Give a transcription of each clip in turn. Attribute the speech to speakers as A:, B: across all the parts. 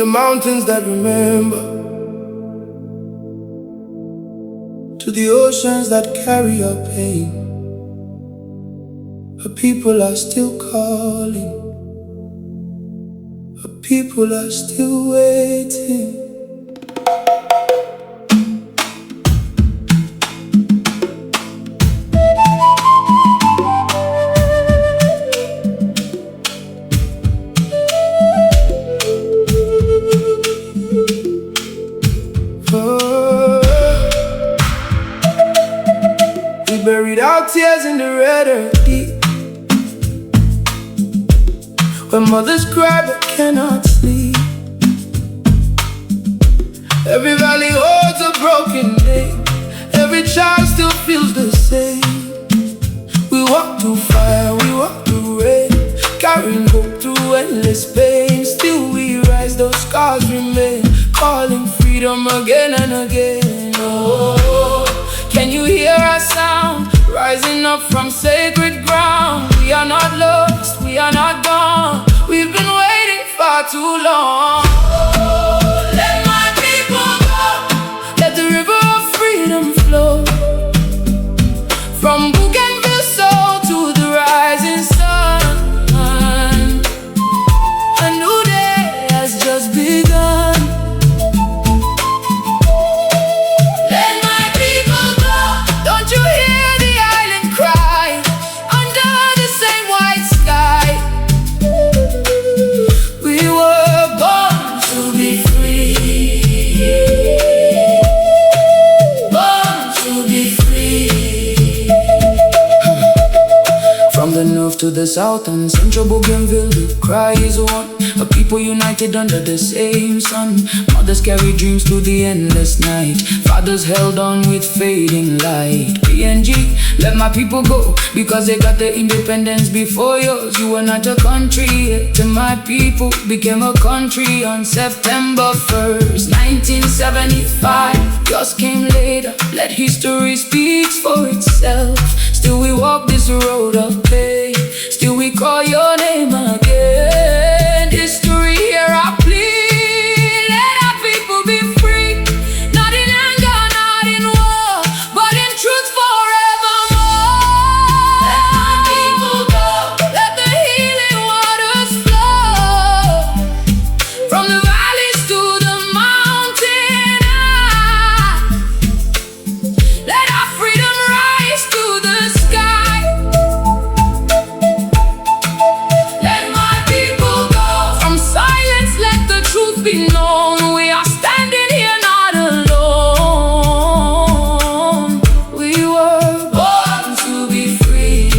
A: the mountains that remember, to the oceans that carry our pain, our people are still calling, our people are still waiting. Buried our tears in the red earth deep, where mothers cry but cannot sleep. Every valley holds a broken day, every child still feels the same. We walk through fire, we walk through rain, carrying hope through endless pain. Still we rise, those scars remain, calling freedom again and again. Oh, can you hear our sound, rising up from sacred ground? We are not lost, we are not gone, we've been waiting far too long. Let my people go, let the river of freedom flow, from Bougainville soul to the rising sun. A new day has just begun. To the south and central Bougainville, the cry is one. A people united under the same sun. Mothers carry dreams through the endless night, fathers held on with fading light. PNG, let my people go, because they got their independence before yours. You were not a country, yet to my people became a country on September 1st, 1975. Yours came later, let history speak for itself. Still we walk this road of pain, still we call your name again. History, hear our plea, let our people be free. Not in anger, not in war, but in truth forevermore. Let my people go, let the healing waters flow, from the valleys to the mountain high. Let our freedom rise to the sky. Let my people go, from silence let the truth be known. We are standing here not alone. We were born to be free,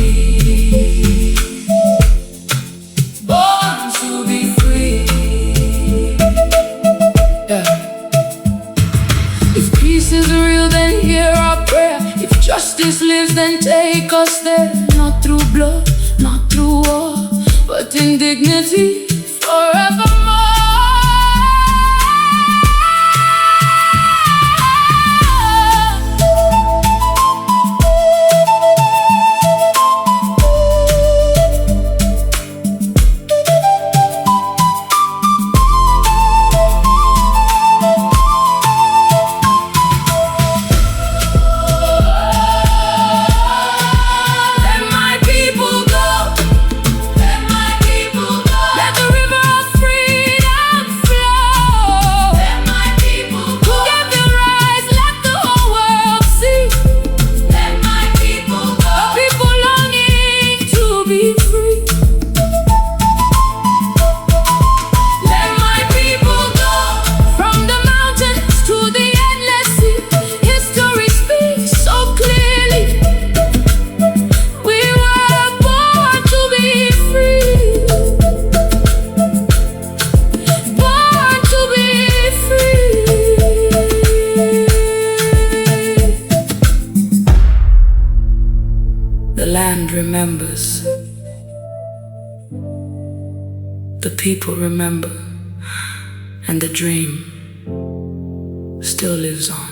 A: born to be free. Yeah. If peace is real, then hear our prayer. If justice lives, then take us there. Not through blood, not through war, but in dignity forevermore. The land remembers, the people remember, and the dream still lives on.